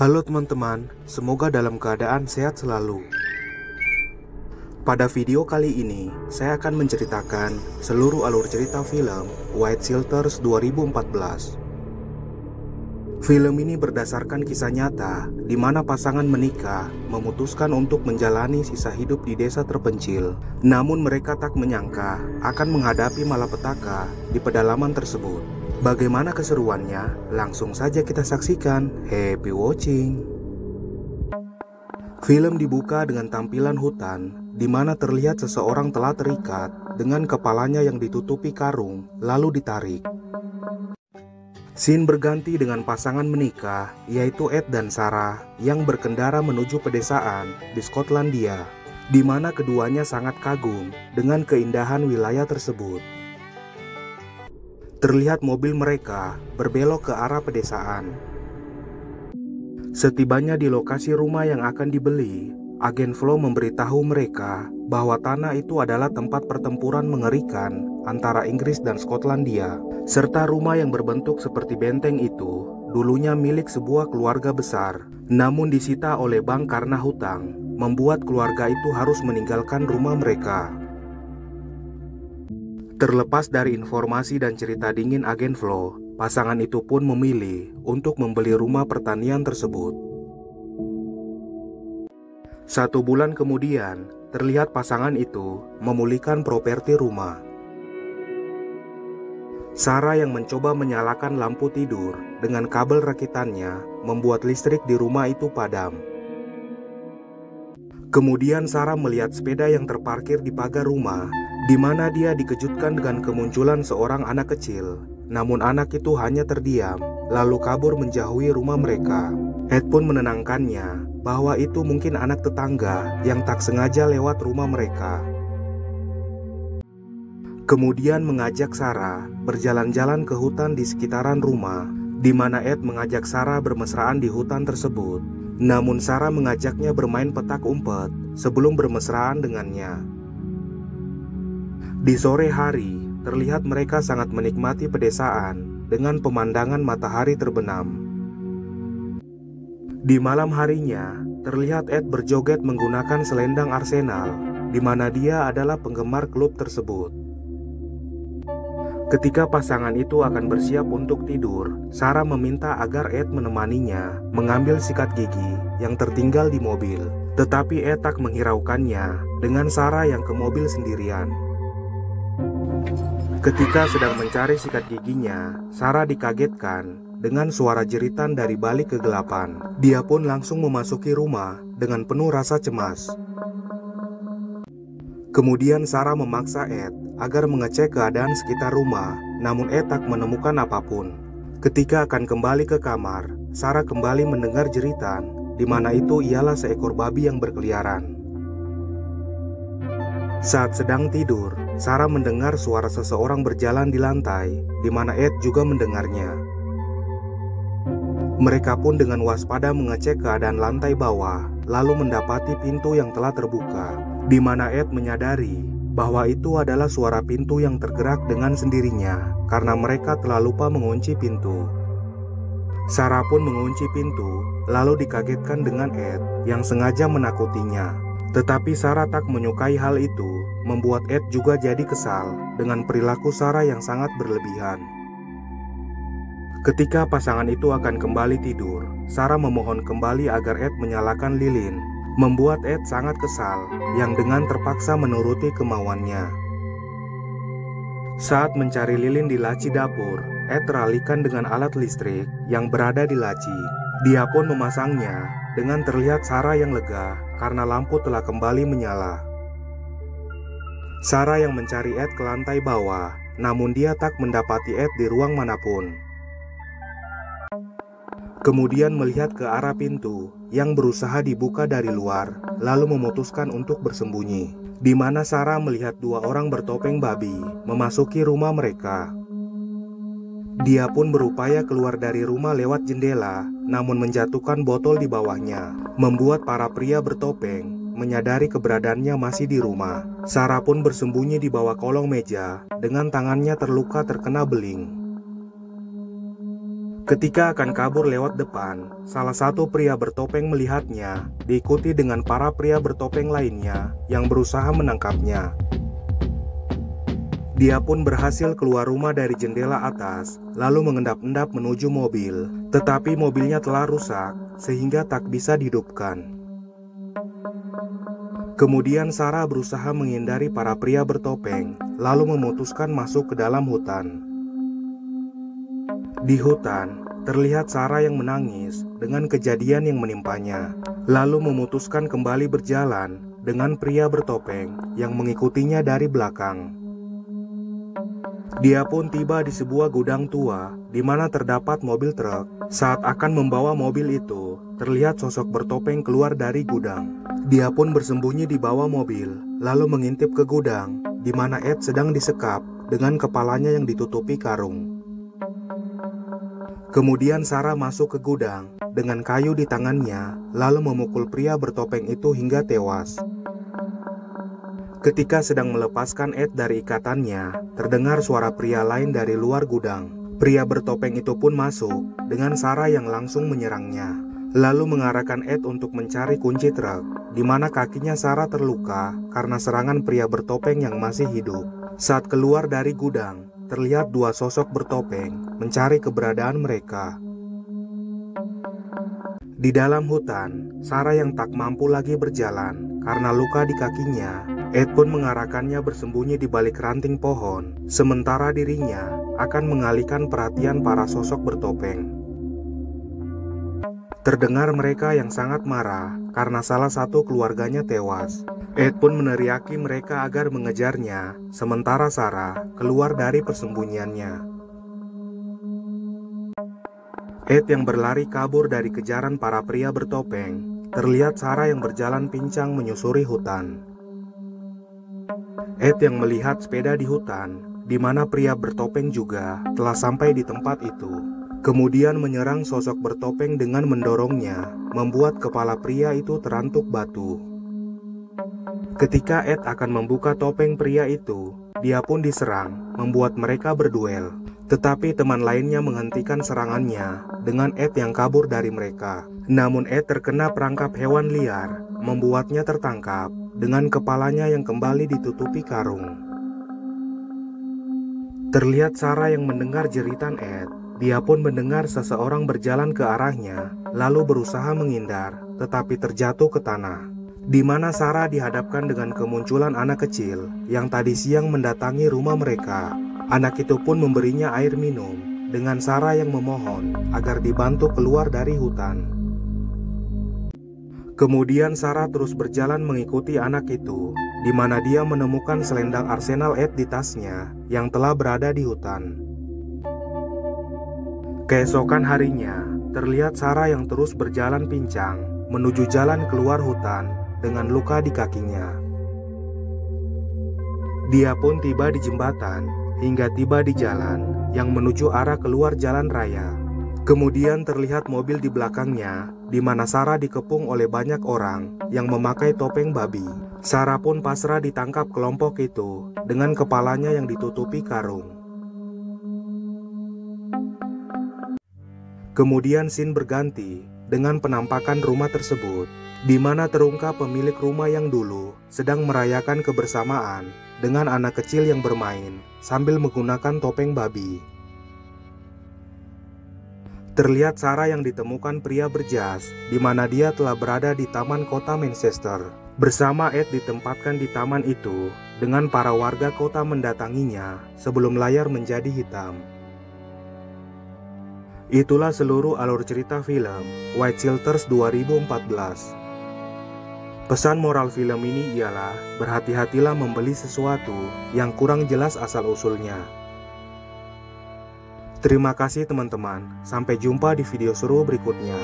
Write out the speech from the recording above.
Halo teman-teman, semoga dalam keadaan sehat selalu. Pada video kali ini, saya akan menceritakan seluruh alur cerita film White Shelters 2014. Film ini berdasarkan kisah nyata di mana pasangan menikah memutuskan untuk menjalani sisa hidup di desa terpencil. Namun mereka tak menyangka akan menghadapi malapetaka di pedalaman tersebut. Bagaimana keseruannya? Langsung saja kita saksikan. Happy watching. Film dibuka dengan tampilan hutan di mana terlihat seseorang telah terikat dengan kepalanya yang ditutupi karung lalu ditarik. Scene berganti dengan pasangan menikah, yaitu Ed dan Sarah yang berkendara menuju pedesaan di Skotlandia, di mana keduanya sangat kagum dengan keindahan wilayah tersebut. Terlihat mobil mereka berbelok ke arah pedesaan. Setibanya di lokasi rumah yang akan dibeli, agen Flo memberitahu mereka bahwa tanah itu adalah tempat pertempuran mengerikan antara Inggris dan Skotlandia, serta rumah yang berbentuk seperti benteng itu dulunya milik sebuah keluarga besar, namun disita oleh bank karena hutang, membuat keluarga itu harus meninggalkan rumah mereka. Terlepas dari informasi dan cerita dingin agen Flo, pasangan itu pun memilih untuk membeli rumah pertanian tersebut. 1 bulan kemudian, terlihat pasangan itu memulihkan properti rumah. Sarah yang mencoba menyalakan lampu tidur dengan kabel rakitannya membuat listrik di rumah itu padam. Kemudian Sarah melihat sepeda yang terparkir di pagar rumah, di mana dia dikejutkan dengan kemunculan seorang anak kecil. Namun anak itu hanya terdiam, lalu kabur menjauhi rumah mereka. Ed pun menenangkannya bahwa itu mungkin anak tetangga yang tak sengaja lewat rumah mereka. Kemudian mengajak Sarah berjalan-jalan ke hutan di sekitaran rumah, di mana Ed mengajak Sarah bermesraan di hutan tersebut. Namun Sarah mengajaknya bermain petak umpet sebelum bermesraan dengannya. Di sore hari, terlihat mereka sangat menikmati pedesaan dengan pemandangan matahari terbenam. Di malam harinya, terlihat Ed berjoget menggunakan selendang Arsenal, di mana dia adalah penggemar klub tersebut. Ketika pasangan itu akan bersiap untuk tidur, Sarah meminta agar Ed menemaninya mengambil sikat gigi yang tertinggal di mobil. Tetapi Ed tak menghiraukannya dengan Sarah yang ke mobil sendirian. Ketika sedang mencari sikat giginya, Sarah dikagetkan dengan suara jeritan dari balik kegelapan. Dia pun langsung memasuki rumah dengan penuh rasa cemas. Kemudian Sarah memaksa Ed agar mengecek keadaan sekitar rumah, namun Ed tak menemukan apapun. Ketika akan kembali ke kamar, Sarah kembali mendengar jeritan, di mana itu ialah seekor babi yang berkeliaran. Saat sedang tidur, Sarah mendengar suara seseorang berjalan di lantai, di mana Ed juga mendengarnya. Mereka pun dengan waspada mengecek keadaan lantai bawah, lalu mendapati pintu yang telah terbuka, di mana Ed menyadari bahwa itu adalah suara pintu yang tergerak dengan sendirinya karena mereka telah lupa mengunci pintu. Sarah pun mengunci pintu, lalu dikagetkan dengan Ed yang sengaja menakutinya. Tetapi Sarah tak menyukai hal itu, membuat Ed juga jadi kesal dengan perilaku Sarah yang sangat berlebihan. Ketika pasangan itu akan kembali tidur, Sarah memohon kembali agar Ed menyalakan lilin, membuat Ed sangat kesal yang dengan terpaksa menuruti kemauannya. Saat mencari lilin di laci dapur, Ed teralihkan dengan alat listrik yang berada di laci. Dia pun memasangnya dengan terlihat Sarah yang lega karena lampu telah kembali menyala. Sarah yang mencari Ed ke lantai bawah, namun dia tak mendapati Ed di ruang manapun. Kemudian melihat ke arah pintu yang berusaha dibuka dari luar, lalu memutuskan untuk bersembunyi, di mana Sarah melihat 2 orang bertopeng babi memasuki rumah mereka. Dia pun berupaya keluar dari rumah lewat jendela, namun menjatuhkan botol di bawahnya, membuat para pria bertopeng menyadari keberadaannya masih di rumah. Sarah pun bersembunyi di bawah kolong meja dengan tangannya terluka terkena beling. Ketika akan kabur lewat depan, salah satu pria bertopeng melihatnya, diikuti dengan para pria bertopeng lainnya yang berusaha menangkapnya. Dia pun berhasil keluar rumah dari jendela atas, lalu mengendap-endap menuju mobil. Tetapi mobilnya telah rusak, sehingga tak bisa dihidupkan. Kemudian Sarah berusaha menghindari para pria bertopeng, lalu memutuskan masuk ke dalam hutan. Di hutan, terlihat Sarah yang menangis dengan kejadian yang menimpanya, lalu memutuskan kembali berjalan dengan pria bertopeng yang mengikutinya dari belakang. Dia pun tiba di sebuah gudang tua di mana terdapat mobil truk. Saat akan membawa mobil itu, terlihat sosok bertopeng keluar dari gudang. Dia pun bersembunyi di bawah mobil, lalu mengintip ke gudang di mana Ed sedang disekap dengan kepalanya yang ditutupi karung. Kemudian Sarah masuk ke gudang dengan kayu di tangannya, lalu memukul pria bertopeng itu hingga tewas. Ketika sedang melepaskan Ed dari ikatannya, terdengar suara pria lain dari luar gudang. Pria bertopeng itu pun masuk dengan Sarah yang langsung menyerangnya, lalu mengarahkan Ed untuk mencari kunci truk, di mana kakinya Sarah terluka karena serangan pria bertopeng yang masih hidup. Saat keluar dari gudang, terlihat dua sosok bertopeng mencari keberadaan mereka. Di dalam hutan, Sarah yang tak mampu lagi berjalan karena luka di kakinya, Ed pun mengarahkannya bersembunyi di balik ranting pohon, sementara dirinya akan mengalihkan perhatian para sosok bertopeng. Terdengar mereka yang sangat marah karena salah satu keluarganya tewas. Ed pun meneriaki mereka agar mengejarnya, sementara Sarah keluar dari persembunyiannya. Ed yang berlari kabur dari kejaran para pria bertopeng, terlihat Sarah yang berjalan pincang menyusuri hutan. Ed yang melihat sepeda di hutan, di mana pria bertopeng juga telah sampai di tempat itu. Kemudian menyerang sosok bertopeng dengan mendorongnya, membuat kepala pria itu terantuk batu. Ketika Ed akan membuka topeng pria itu, dia pun diserang, membuat mereka berduel. Tetapi teman lainnya menghentikan serangannya dengan Ed yang kabur dari mereka. Namun Ed terkena perangkap hewan liar, membuatnya tertangkap dengan kepalanya yang kembali ditutupi karung. Terlihat Sarah yang mendengar jeritan Ed. Dia pun mendengar seseorang berjalan ke arahnya, lalu berusaha menghindar, tetapi terjatuh ke tanah. Di mana Sarah dihadapkan dengan kemunculan anak kecil yang tadi siang mendatangi rumah mereka. Anak itu pun memberinya air minum, dengan Sarah yang memohon agar dibantu keluar dari hutan. Kemudian Sarah terus berjalan mengikuti anak itu, di mana dia menemukan selendang arsenal Ed di tasnya yang telah berada di hutan. Keesokan harinya, terlihat Sarah yang terus berjalan pincang menuju jalan keluar hutan dengan luka di kakinya. Dia pun tiba di jembatan hingga tiba di jalan yang menuju arah keluar jalan raya. Kemudian terlihat mobil di belakangnya, di mana Sarah dikepung oleh banyak orang yang memakai topeng babi. Sarah pun pasrah ditangkap kelompok itu dengan kepalanya yang ditutupi karung. Kemudian scene berganti dengan penampakan rumah tersebut, di mana terungkap pemilik rumah yang dulu sedang merayakan kebersamaan dengan anak kecil yang bermain sambil menggunakan topeng babi. Terlihat Sarah yang ditemukan pria berjas, di mana dia telah berada di taman kota Manchester. Bersama Ed ditempatkan di taman itu, dengan para warga kota mendatanginya sebelum layar menjadi hitam. Itulah seluruh alur cerita film White Shelters 2014. Pesan moral film ini ialah berhati-hatilah membeli sesuatu yang kurang jelas asal-usulnya. Terima kasih teman-teman, sampai jumpa di video seru berikutnya.